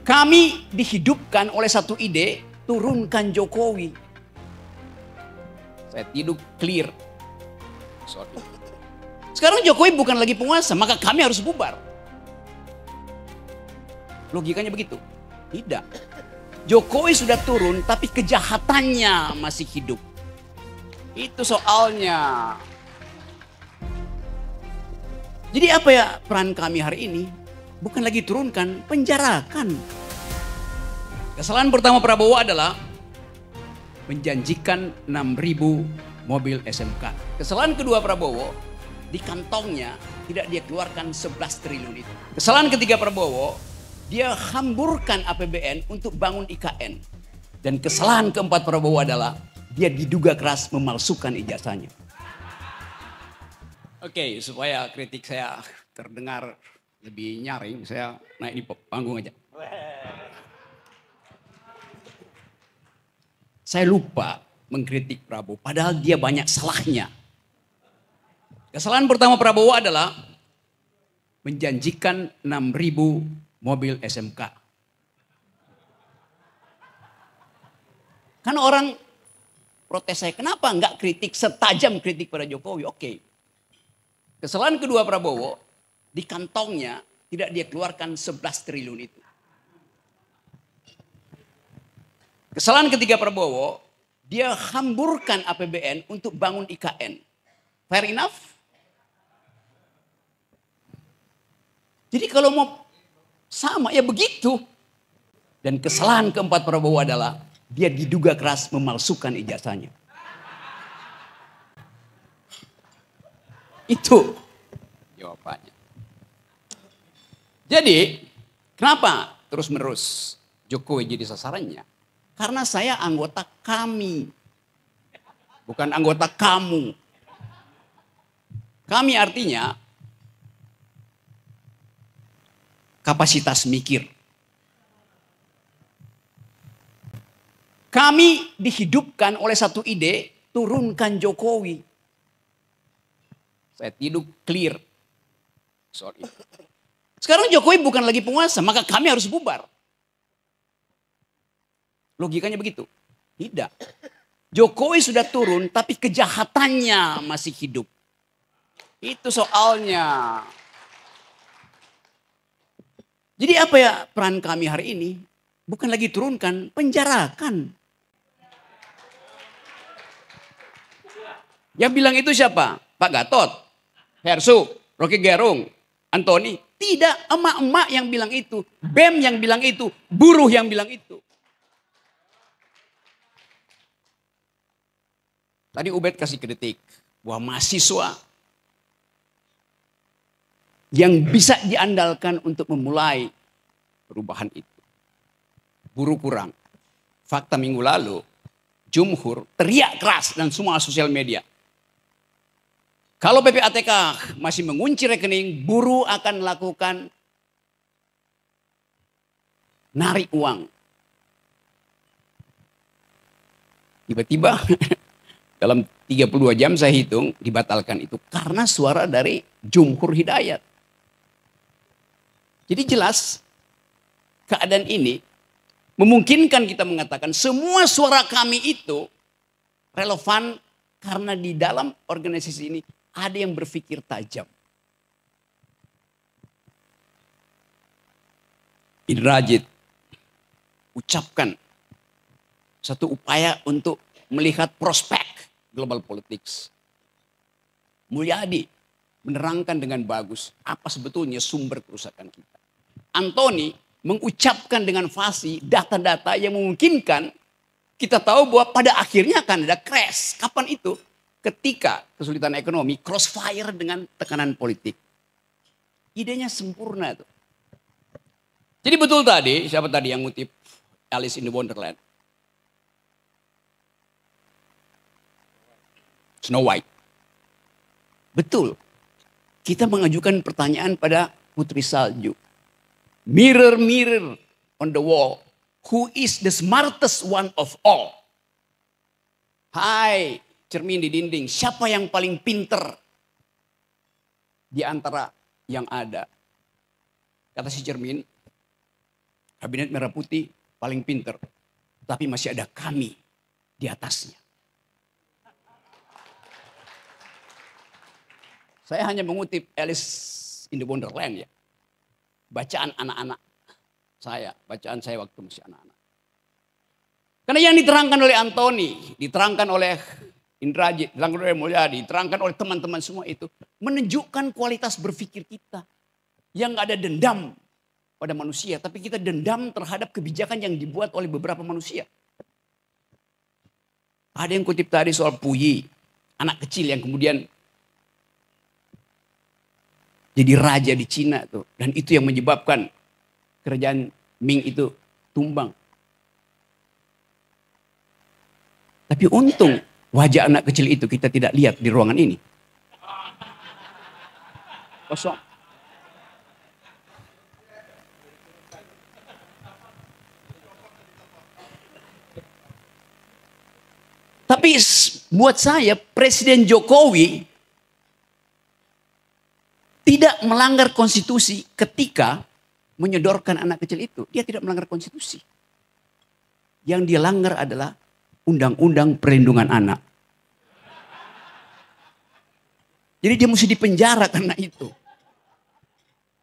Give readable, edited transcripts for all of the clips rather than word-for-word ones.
Kami dihidupkan oleh satu ide, turunkan Jokowi. Saya tidur clear. Sorry. Sekarang Jokowi bukan lagi penguasa, maka kami harus bubar. Logikanya begitu? Tidak. Jokowi sudah turun, tapi kejahatannya masih hidup. Itu soalnya. Jadi apa ya peran kami hari ini? Bukan lagi turunkan, penjarakan. Kesalahan pertama Prabowo adalah menjanjikan 6.000 mobil SMK. Kesalahan kedua Prabowo, di kantongnya tidak dia keluarkan 11 triliun itu. Kesalahan ketiga Prabowo, dia hamburkan APBN untuk bangun IKN. Dan kesalahan keempat Prabowo adalah dia diduga keras memalsukan ijazahnya. Oke, supaya kritik saya terdengar lebih nyaring, saya naik di panggung aja. Saya lupa mengkritik Prabowo, padahal dia banyak salahnya. Kesalahan pertama Prabowo adalah menjanjikan 6.000 mobil SMK. Kan orang protes saya, kenapa enggak kritik setajam kritik pada Jokowi? Oke. Kesalahan kedua Prabowo, di kantongnya tidak dia keluarkan 11 triliun itu. Kesalahan ketiga Prabowo, dia hamburkan APBN untuk bangun IKN. Fair enough? Jadi kalau mau sama ya begitu. Dan kesalahan keempat Prabowo adalah dia diduga keras memalsukan ijazahnya. Itu jawabannya. Jadi kenapa terus menerus Jokowi jadi sasarannya? Karena saya anggota kami. Bukan anggota kamu. Kami artinya kapasitas mikir. Kami dihidupkan oleh satu ide, turunkan Jokowi. Saya tidur clear. Sorry. Sekarang Jokowi bukan lagi penguasa, maka kami harus bubar. Logikanya begitu? Tidak. Jokowi sudah turun, tapi kejahatannya masih hidup. Itu soalnya. Jadi apa ya peran kami hari ini? Bukan lagi turunkan, penjarakan. Yang bilang itu siapa? Pak Gatot, Hersu, Rocky Gerung, Antoni. Tidak, emak-emak yang bilang itu. BEM yang bilang itu. Buruh yang bilang itu. Tadi Ubed kasih kritik bahwa mahasiswa yang bisa diandalkan untuk memulai perubahan itu. Buruh kurang. Fakta minggu lalu, Jumhur teriak keras dan semua sosial media. Kalau PPATK masih mengunci rekening, buruh akan melakukan narik uang. Tiba-tiba dalam 32 jam saya hitung dibatalkan itu karena suara dari Jumhur Hidayat. Jadi jelas keadaan ini memungkinkan kita mengatakan semua suara kami itu relevan karena di dalam organisasi ini ada yang berpikir tajam. Indrajit ucapkan satu upaya untuk melihat prospek global politics. Mulyadi menerangkan dengan bagus apa sebetulnya sumber kerusakan kita. Antoni mengucapkan dengan fasih data-data yang memungkinkan kita tahu bahwa pada akhirnya akan ada crash. Kapan itu? Ketika kesulitan ekonomi crossfire dengan tekanan politik. Idenya sempurna tuh. Jadi betul tadi, siapa tadi yang ngutip Alice in the Wonderland? Snow White. Betul. Kita mengajukan pertanyaan pada Putri Salju. Mirror, mirror on the wall. Who is the smartest one of all? Hai, cermin di dinding. Siapa yang paling pinter di antara yang ada? Kata si cermin, Kabinet Merah Putih paling pinter. Tapi masih ada kami di atasnya. Saya hanya mengutip Alice in the Wonderland ya. Bacaan anak-anak saya. Bacaan saya waktu masih anak-anak. Karena yang diterangkan oleh Antoni, diterangkan oleh Indrajit, diterangkan oleh Mulyadi, diterangkan oleh teman-teman semua itu. Menunjukkan kualitas berpikir kita. Yang gak ada dendam pada manusia. Tapi kita dendam terhadap kebijakan yang dibuat oleh beberapa manusia. Ada yang kutip tadi soal Puyi. Anak kecil yang kemudian jadi raja di Cina tuh. Dan itu yang menyebabkan kerajaan Ming itu tumbang. Tapi untung wajah anak kecil itu kita tidak lihat di ruangan ini. Kosong. Tapi buat saya Presiden Jokowi tidak melanggar konstitusi ketika menyodorkan anak kecil itu. Dia tidak melanggar konstitusi. Yang dia langgar adalah Undang-Undang Perlindungan Anak. Jadi dia mesti dipenjara karena itu.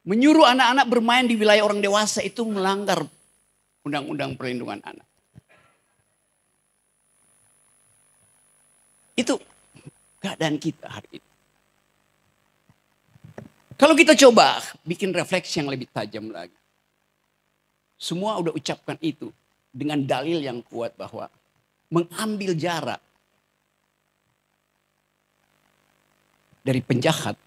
Menyuruh anak-anak bermain di wilayah orang dewasa itu melanggar Undang-Undang Perlindungan Anak. Itu keadaan kita hari ini. Kalau kita coba bikin refleksi yang lebih tajam lagi. Semua udah ucapkan itu dengan dalil yang kuat bahwa mengambil jarak dari penjahat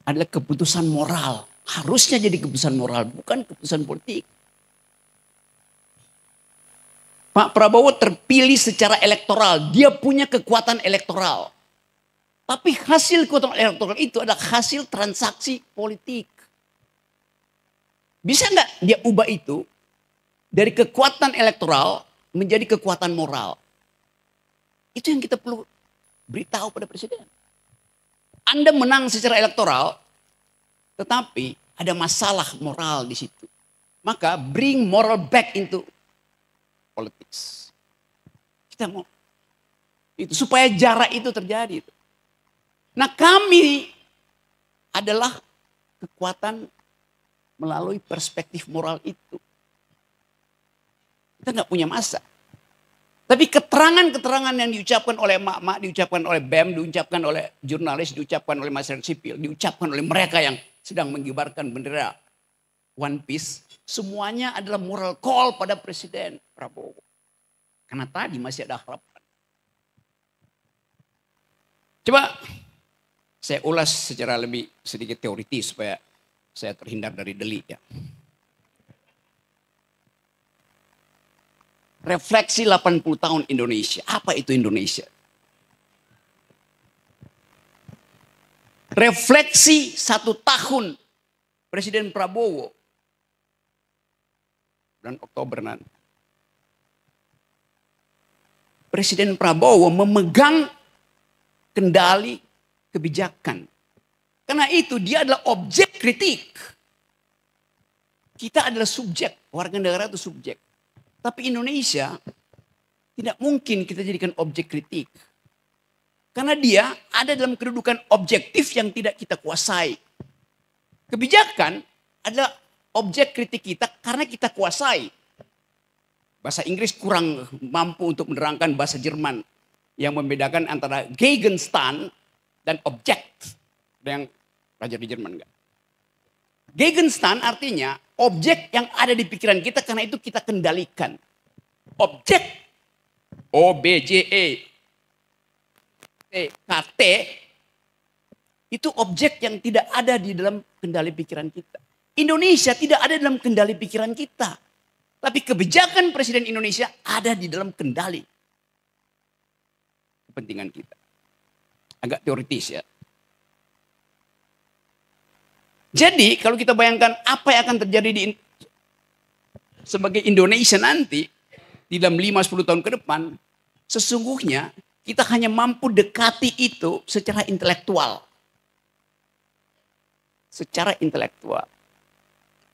adalah keputusan moral. Harusnya jadi keputusan moral, bukan keputusan politik. Pak Prabowo terpilih secara elektoral. Dia punya kekuatan elektoral. Tapi hasil kekuatan elektoral itu adalah hasil transaksi politik. Bisa nggak dia ubah itu dari kekuatan elektoral menjadi kekuatan moral? Itu yang kita perlu beritahu pada presiden. Anda menang secara elektoral, tetapi ada masalah moral di situ. Maka bring moral back into politics. Kita mau itu supaya jarak itu terjadi. Nah, kami adalah kekuatan melalui perspektif moral itu. Kita nggak punya masa. Tapi keterangan-keterangan yang diucapkan oleh emak-emak, diucapkan oleh BEM, diucapkan oleh jurnalis, diucapkan oleh masyarakat sipil, diucapkan oleh mereka yang sedang mengibarkan bendera One Piece, semuanya adalah moral call pada Presiden Prabowo. Karena tadi masih ada harapan. Coba saya ulas secara lebih sedikit teoritis supaya saya terhindar dari delik ya. Refleksi 80 tahun Indonesia. Apa itu Indonesia? Refleksi 1 tahun Presiden Prabowo. Bulan Oktober nanti. Presiden Prabowo memegang kendali kebijakan. Karena itu dia adalah objek kritik. Kita adalah subjek. Warga negara itu subjek. Tapi Indonesia tidak mungkin kita jadikan objek kritik. Karena dia ada dalam kedudukan objektif yang tidak kita kuasai. Kebijakan adalah objek kritik kita karena kita kuasai. Bahasa Inggris kurang mampu untuk menerangkan bahasa Jerman. Yang membedakan antara Gegenstand dan objek. Ada yang belajar di Jerman enggak? Gegenstand artinya objek yang ada di pikiran kita karena itu kita kendalikan. Objek OBJEKT itu objek yang tidak ada di dalam kendali pikiran kita. Indonesia tidak ada dalam kendali pikiran kita. Tapi kebijakan Presiden Indonesia ada di dalam kendali kepentingan kita. Agak teoritis ya. Jadi kalau kita bayangkan apa yang akan terjadi sebagai Indonesia nanti di dalam 5-10 tahun ke depan, sesungguhnya kita hanya mampu dekati itu secara intelektual. Secara intelektual.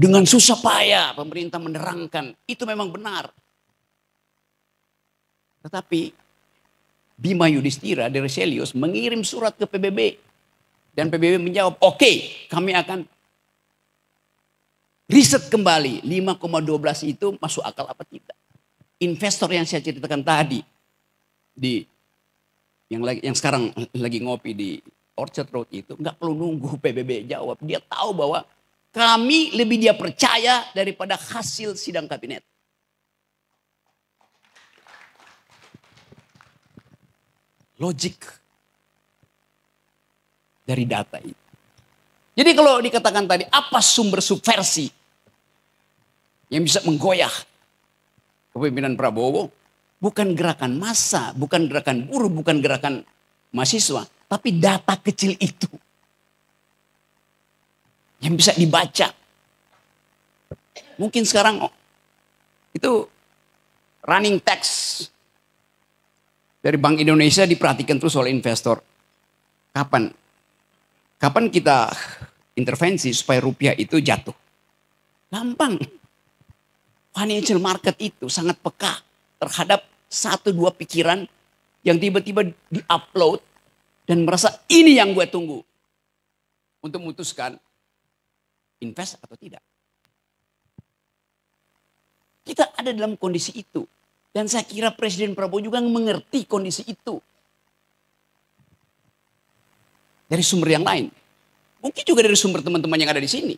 Dengan susah payah pemerintah menerangkan. Itu memang benar. Tetapi Bima Yudhistira dari Selius mengirim surat ke PBB. Dan PBB menjawab, oke, kami akan riset kembali 5,12 itu masuk akal apa tidak. Investor yang saya ceritakan tadi di yang sekarang lagi ngopi di Orchard Road itu nggak perlu nunggu PBB jawab. Dia tahu bahwa kami lebih dia percaya daripada hasil sidang kabinet. Logik dari data itu. Jadi kalau dikatakan tadi apa sumber subversi yang bisa menggoyah kepemimpinan Prabowo, bukan gerakan massa, bukan gerakan buruh, bukan gerakan mahasiswa, tapi data kecil itu yang bisa dibaca. Mungkin sekarang itu running text dari Bank Indonesia diperhatikan terus oleh investor. Kapan kita intervensi supaya rupiah itu jatuh? Gampang. Financial market itu sangat peka terhadap satu dua pikiran yang tiba-tiba di-upload dan merasa ini yang gue tunggu untuk memutuskan invest atau tidak. Kita ada dalam kondisi itu. Dan saya kira Presiden Prabowo juga mengerti kondisi itu. Dari sumber yang lain. Mungkin juga dari sumber teman-teman yang ada di sini.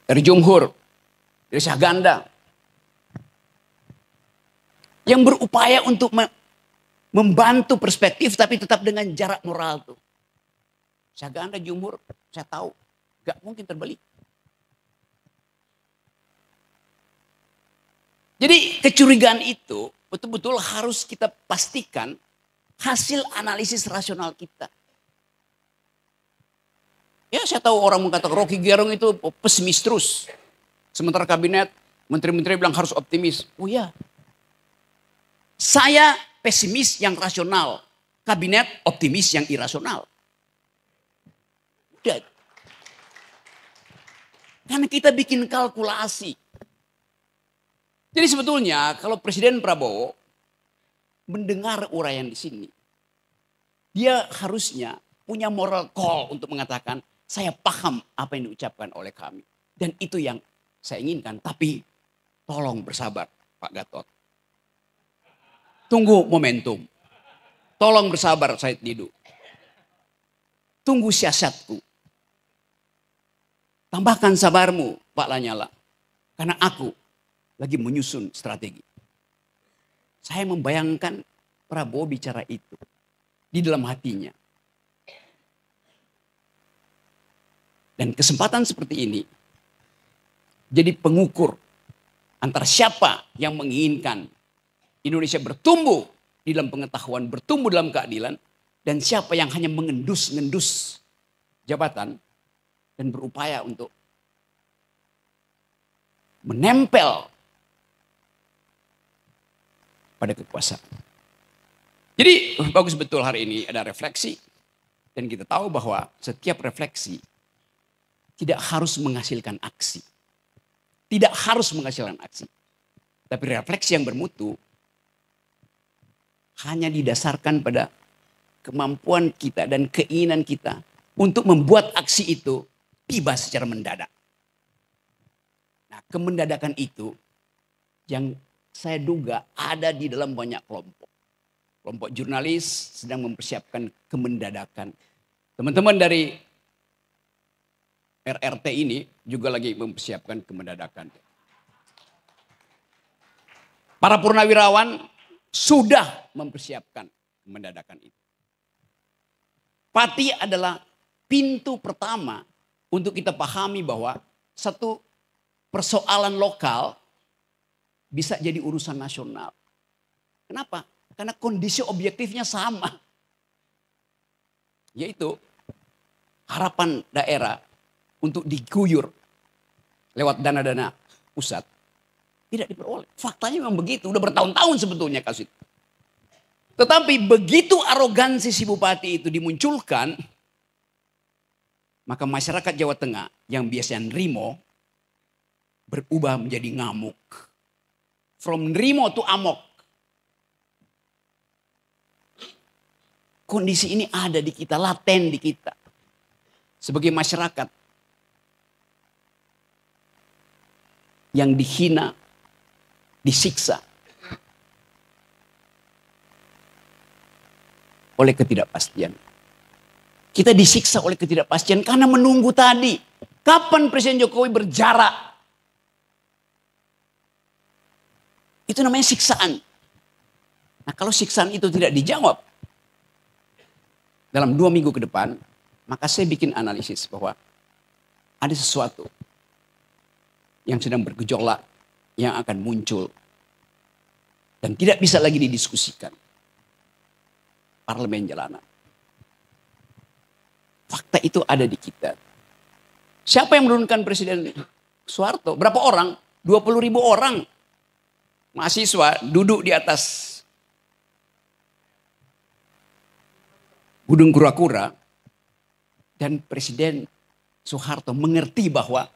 Dari Jumhur. Dari Syahganda. Yang berupaya untuk membantu perspektif tapi tetap dengan jarak moral tuh. Syahganda, Jumhur, saya tahu gak mungkin terbalik. Jadi kecurigaan itu betul-betul harus kita pastikan hasil analisis rasional kita. Ya saya tahu orang mengatakan Rocky Gerung itu pesimis terus. Sementara kabinet, menteri-menteri bilang harus optimis. Oh ya, saya pesimis yang rasional. Kabinet optimis yang irasional. Udah. Karena kita bikin kalkulasi. Jadi sebetulnya kalau Presiden Prabowo mendengar uraian di sini, dia harusnya punya moral call untuk mengatakan saya paham apa yang diucapkan oleh kami. Dan itu yang saya inginkan. Tapi tolong bersabar Pak Gatot. Tunggu momentum. Tolong bersabar Said Didu. Tunggu siasatku. Tambahkan sabarmu Pak Lanyala. Karena aku lagi menyusun strategi. Saya membayangkan Prabowo bicara itu di dalam hatinya. Dan kesempatan seperti ini jadi pengukur antara siapa yang menginginkan Indonesia bertumbuh di dalam pengetahuan, bertumbuh dalam keadilan, dan siapa yang hanya mengendus-ngendus jabatan dan berupaya untuk menempel pada kekuasaan. Jadi bagus betul hari ini ada refleksi. Dan kita tahu bahwa setiap refleksi tidak harus menghasilkan aksi. Tidak harus menghasilkan aksi. Tapi refleksi yang bermutu hanya didasarkan pada kemampuan kita dan keinginan kita untuk membuat aksi itu tiba secara mendadak. Nah, kemendadakan itu yang saya duga ada di dalam banyak kelompok. Kelompok jurnalis sedang mempersiapkan kemendadakan. Teman-teman dari RRT ini juga lagi mempersiapkan kemendadakan. Para purnawirawan sudah mempersiapkan kemendadakan itu. Pati adalah pintu pertama untuk kita pahami bahwa satu persoalan lokal bisa jadi urusan nasional. Kenapa? Karena kondisi objektifnya sama. Yaitu harapan daerah untuk diguyur lewat dana-dana pusat tidak diperoleh. Faktanya memang begitu. Udah bertahun-tahun sebetulnya kasus itu. Tetapi begitu arogansi si bupati itu dimunculkan, Maka masyarakat Jawa Tengah yang biasanya nerimo berubah menjadi ngamuk. From nerimo to amok. Kondisi ini ada di kita, laten di kita. Sebagai masyarakat yang dihina, disiksa oleh ketidakpastian. Kita disiksa oleh ketidakpastian karena menunggu tadi. Kapan Presiden Jokowi berjarak? Itu namanya siksaan. Nah, kalau siksaan itu tidak dijawab dalam 2 minggu ke depan, maka saya bikin analisis bahwa ada sesuatu yang sedang bergejolak yang akan muncul dan tidak bisa lagi didiskusikan. Parlemen jalanan. Fakta itu ada di kita. Siapa yang menurunkan Presiden Soeharto? Berapa orang? 20.000 orang. Mahasiswa duduk di atas Gunung Kura-Kura. Dan Presiden Soeharto mengerti bahwa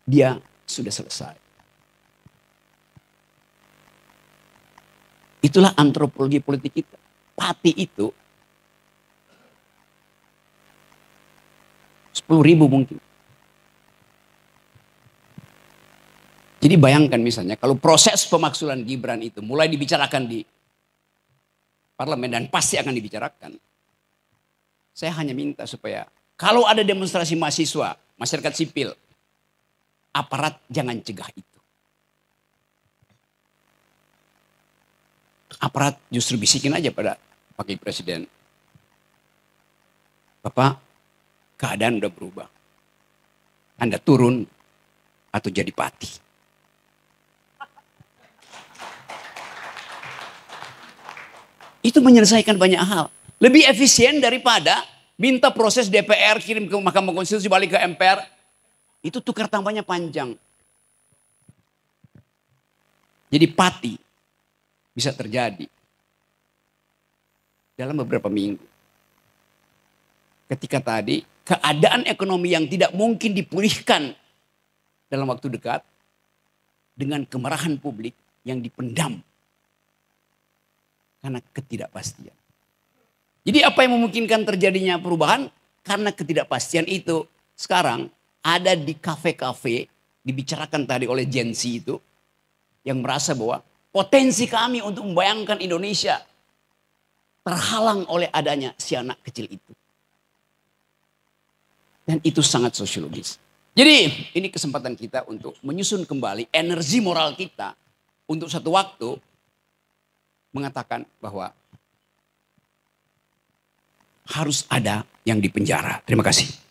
dia sudah selesai. Itulah antropologi politik kita. Pati itu 10.000 mungkin. Jadi bayangkan misalnya kalau proses pemaksulan Gibran itu mulai dibicarakan di parlemen dan pasti akan dibicarakan. Saya hanya minta supaya kalau ada demonstrasi mahasiswa, masyarakat sipil, aparat jangan cegah itu. Aparat justru bisikin aja pada Wakil Presiden. Bapak, keadaan udah berubah. Anda turun atau jadi pati. Itu menyelesaikan banyak hal. Lebih efisien daripada minta proses DPR kirim ke Mahkamah Konstitusi balik ke MPR. Itu tukar tambahnya panjang. Jadi pati bisa terjadi dalam beberapa minggu. Ketika tadi keadaan ekonomi yang tidak mungkin dipulihkan dalam waktu dekat dengan kemarahan publik yang dipendam karena ketidakpastian. Jadi apa yang memungkinkan terjadinya perubahan? Karena ketidakpastian itu sekarang ada di kafe-kafe dibicarakan tadi oleh Gen Z itu yang merasa bahwa potensi kami untuk membayangkan Indonesia terhalang oleh adanya si anak kecil itu. Dan itu sangat sosiologis. Jadi ini kesempatan kita untuk menyusun kembali energi moral kita untuk satu waktu mengatakan bahwa harus ada yang dipenjara. Terima kasih.